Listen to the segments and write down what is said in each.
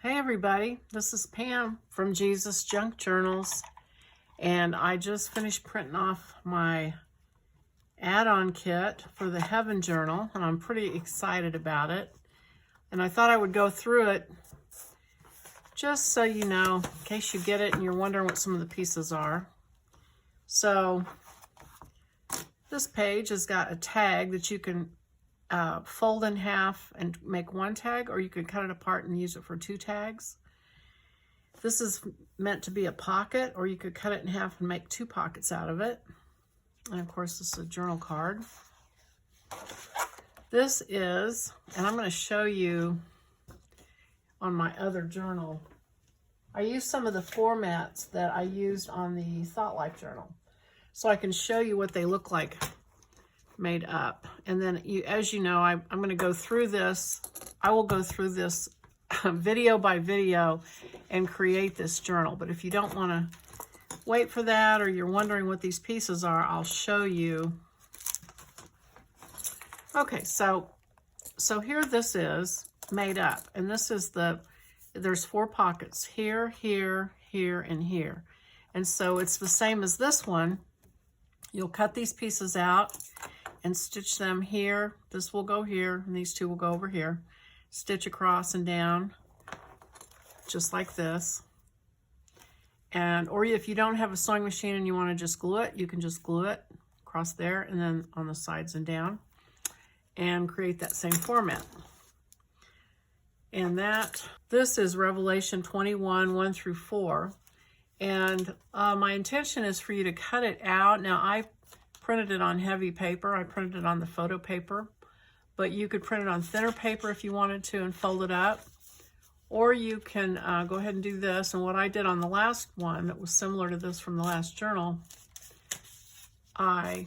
Hey everybody, this is Pam from Jesusjunkjournals, and I just finished printing off my add-on kit for the Heaven Journal, and I'm pretty excited about it. And I thought I would go through it just so you know, in case you get it and you're wondering what some of the pieces are. So this page has got a tag that you can fold in half and make one tag, or you could cut it apart and use it for two tags. This is meant to be a pocket, or you could cut it in half and make two pockets out of it. And of course, this is a journal card. This is, and I'm going to show you on my other journal. I used some of the formats that I used on the Thought Life journal, so I can show you what they look like made up. And then as you know, I'm going to go through this. I will go through this video by video and create this journal. But if you don't want to wait for that, or you're wondering what these pieces are, I'll show you. Okay, so here this is made up, and this is there's four pockets here, here, here, and here. And so it's the same as this one. You'll cut these pieces out and stitch them here. This will go here, and these two will go over here. Stitch across and down, just like this. And or if you don't have a sewing machine and you want to just glue it, you can just glue it across there and then on the sides and down, and create that same format. And this is Revelation 21, 1 through 4. And my intention is for you to cut it out. Now, I printed it on heavy paper. I printed it on the photo paper, but you could print it on thinner paper if you wanted to and fold it up. Or you can go ahead and do this. And what I did on the last one that was similar to this from the last journal, I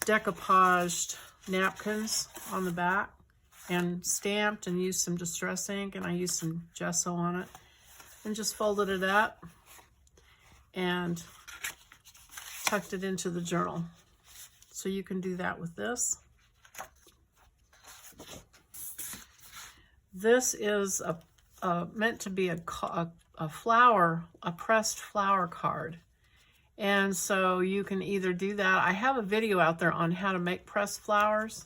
decoupaged napkins on the back and stamped and used some distress ink, and I used some gesso on it and just folded it up and tucked it into the journal. So you can do that with this. This is meant to be a pressed flower card. And so you can either do that. I have a video out there on how to make pressed flowers,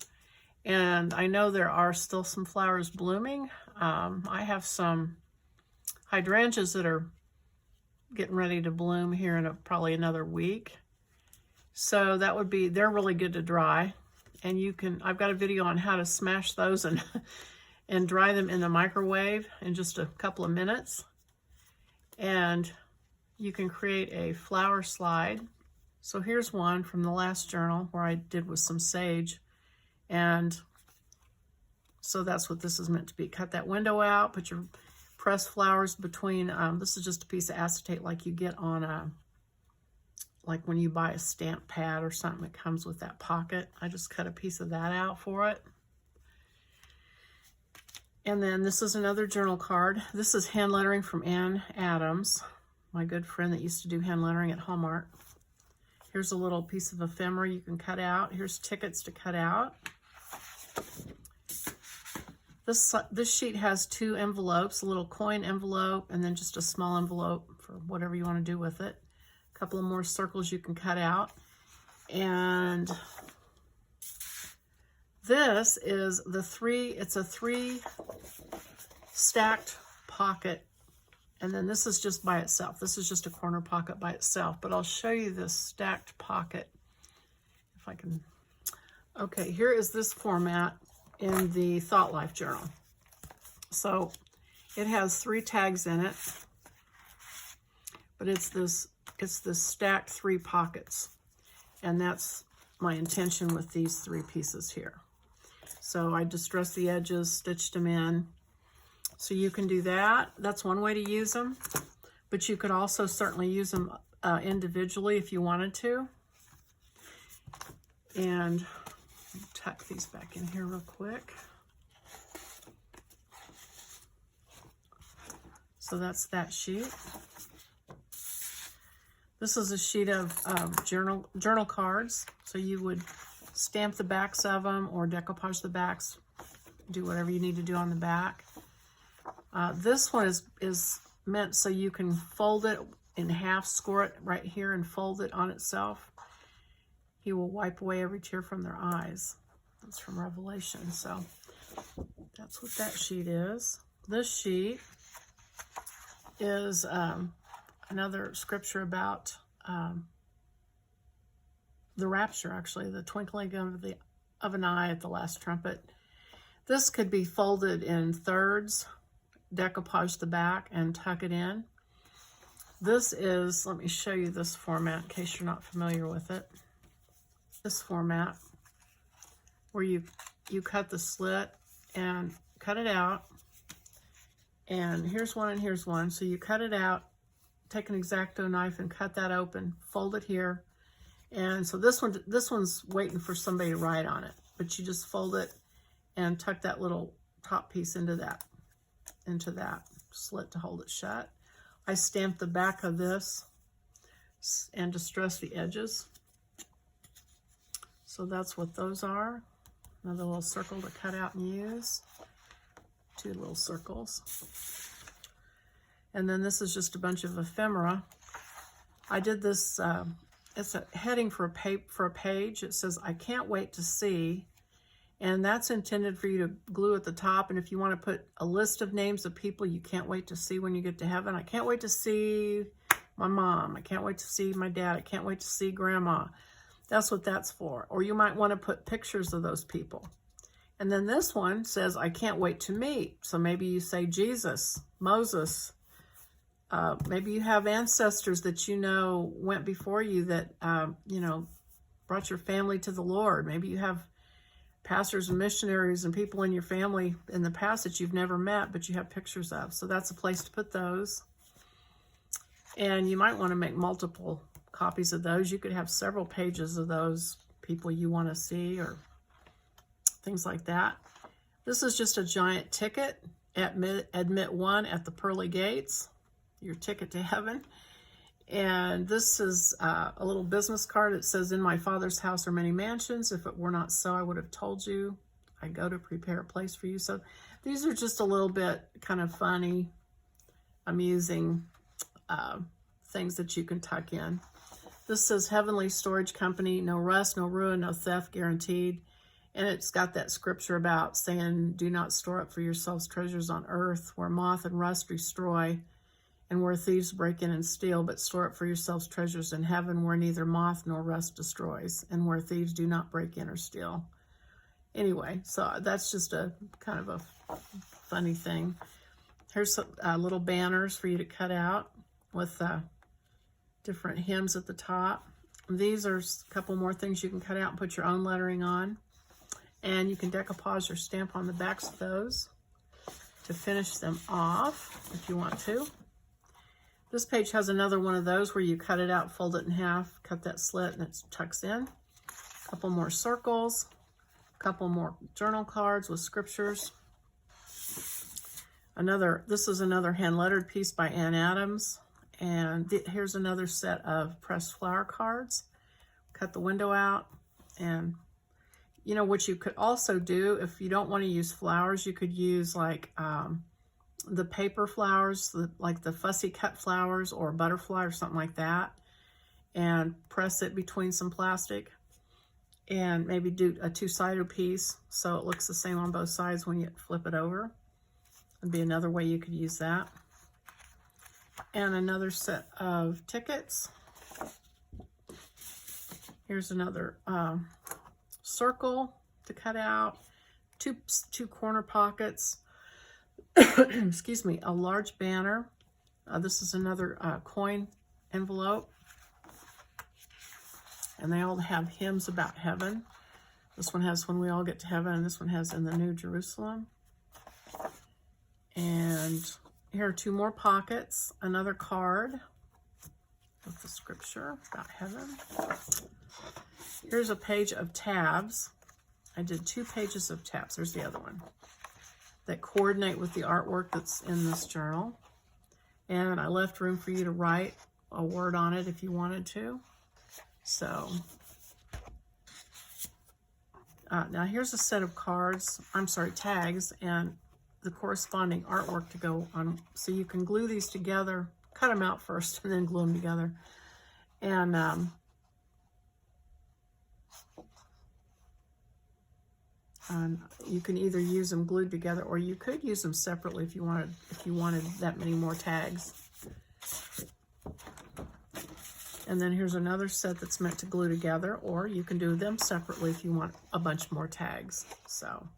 and I know there are still some flowers blooming. I have some hydrangeas that are getting ready to bloom here in probably another week. So that would be, they're really good to dry. And you can, I've got a video on how to smash those and dry them in the microwave in just a couple of minutes. And you can create a flower slide. So here's one from the last journal where I did with some sage. And so that's what this is meant to be. Cut that window out, put your pressed flowers between, this is just a piece of acetate like you get on like when you buy a stamp pad or something that comes with that pocket. I just cut a piece of that out for it. And then this is another journal card. This is hand lettering from Ann Adams, my good friend that used to do hand lettering at Hallmark. Here's a little piece of ephemera you can cut out. Here's tickets to cut out. This sheet has two envelopes, a little coin envelope and then just a small envelope for whatever you want to do with it. A couple of more circles you can cut out. And this is it's a three stacked pocket. And then this is just by itself. This is just a corner pocket by itself, but I'll show you this stacked pocket if I can. Okay, here is this format in the Thought Life journal. So it has three tags in it, but it's this stacked three pockets. And that's my intention with these three pieces here. So I distressed the edges, stitched them in. So you can do that. That's one way to use them, but you could also certainly use them individually if you wanted to. And tuck these back in here real quick. So that's that sheet. This is a sheet of journal cards. So you would stamp the backs of them or decoupage the backs, do whatever you need to do on the back. This one is meant so you can fold it in half, score it right here and fold it on itself. He will wipe away every tear from their eyes. That's from Revelation. So that's what that sheet is. This sheet is another scripture about the rapture, actually, the twinkling of an eye at the last trumpet. This could be folded in thirds, decoupage the back, and tuck it in. This is, let me show you this format in case you're not familiar with it. This format where you cut the slit and cut it out. And here's one and here's one. So you cut it out, take an X-Acto knife and cut that open, fold it here. And so this one's waiting for somebody to write on it, but you just fold it and tuck that little top piece into that slit to hold it shut. I stamped the back of this and distressed the edges. So that's what those are. Another little circle to cut out and use. Two little circles. And then this is just a bunch of ephemera. I did this, it's a heading for a page. It says, I can't wait to see. And that's intended for you to glue at the top. And if you want to put a list of names of people you can't wait to see when you get to heaven. I can't wait to see my mom. I can't wait to see my dad. I can't wait to see grandma. That's what that's for. Or you might want to put pictures of those people. And then this one says, I can't wait to meet. So maybe you say Jesus, Moses. Maybe you have ancestors that you know went before you that, you know, brought your family to the Lord. Maybe you have pastors and missionaries and people in your family in the past that you've never met, but you have pictures of. So that's a place to put those. And you might want to make multiple copies of those. You could have several pages of those people you want to see or things like that. This is just a giant ticket. Admit one at the pearly gates, your ticket to heaven. And this is a little business card. It says, in my Father's house are many mansions. If it were not so, I would have told you. I go to prepare a place for you. So these are just a little bit kind of funny, amusing things that you can tuck in. This says Heavenly Storage Company, no rust, no ruin, no theft guaranteed. And it's got that scripture about saying, do not store up for yourselves treasures on earth where moth and rust destroy and where thieves break in and steal, but store up for yourselves treasures in heaven where neither moth nor rust destroys and where thieves do not break in or steal. Anyway, so that's just a kind of a funny thing. Here's some little banners for you to cut out with different hymns at the top. These are a couple more things you can cut out and put your own lettering on. And you can decoupage or stamp on the backs of those to finish them off if you want to. This page has another one of those where you cut it out, fold it in half, cut that slit, and it tucks in. A couple more circles, a couple more journal cards with scriptures. This is another hand-lettered piece by Ann Adams. And here's another set of pressed flower cards. Cut the window out. And, you know, what you could also do, if you don't want to use flowers, you could use like the paper flowers, like the fussy cut flowers or butterfly or something like that, and press it between some plastic and maybe do a two-sided piece so it looks the same on both sides when you flip it over. Would be another way you could use that. And another set of tickets. Here's another circle to cut out, two corner pockets. Excuse me, a large banner. This is another coin envelope. And they all have hymns about heaven. This one has When We All Get to Heaven, and this one has In the New Jerusalem. And here are two more pockets. Another card with the scripture about heaven. Here's a page of tabs. I did 2 pages of tabs. There's the other one. That coordinate with the artwork that's in this journal. And I left room for you to write a word on it if you wanted to. So, now here's a set of cards, tags, and the corresponding artwork to go on. So you can glue these together, cut them out first, and then glue them together. And you can either use them glued together, or you could use them separately if you wanted that many more tags. And then here's another set that's meant to glue together, or you can do them separately if you want a bunch more tags. So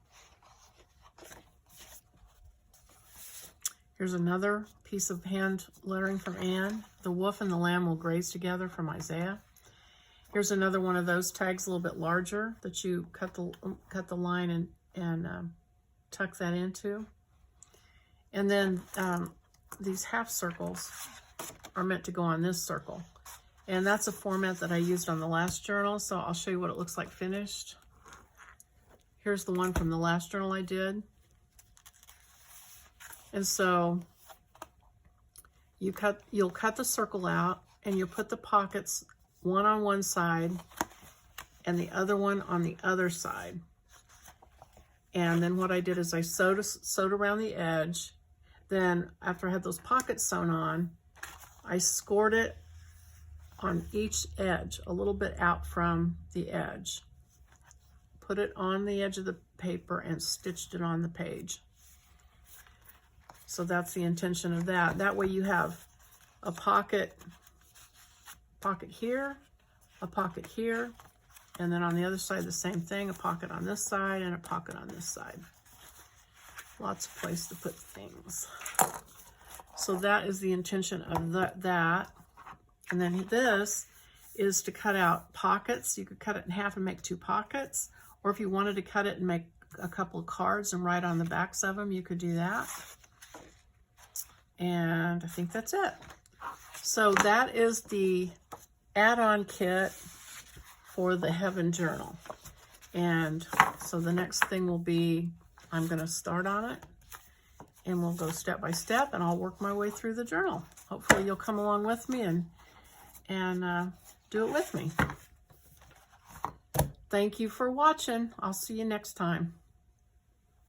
here's another piece of hand lettering from Anne. The wolf and the lamb will graze together from Isaiah. Here's another one of those tags, a little bit larger, that you cut the line and tuck that into. And then these half circles are meant to go on this circle. And that's a format that I used on the last journal, so I'll show you what it looks like finished. Here's the one from the last journal I did. And so you'll cut the circle out, and you'll put the pockets one on one side and the other one on the other side. And then what I did is I sewed around the edge. Then after I had those pockets sewn on, I scored it on each edge, a little bit out from the edge. Put it on the edge of the paper and stitched it on the page. So that's the intention of that. That way you have a pocket here, a pocket here, and then on the other side the same thing, a pocket on this side and a pocket on this side. Lots of place to put things. So that is the intention of that. And then this is to cut out pockets. You could cut it in half and make 2 pockets, or if you wanted to cut it and make a couple of cards and write on the backs of them, you could do that. And I think that's it. So that is the add-on kit for the Heaven Journal. And so the next thing will be, I'm going to start on it, and we'll go step by step, and I'll work my way through the journal. Hopefully you'll come along with me and do it with me. Thank you for watching. I'll see you next time.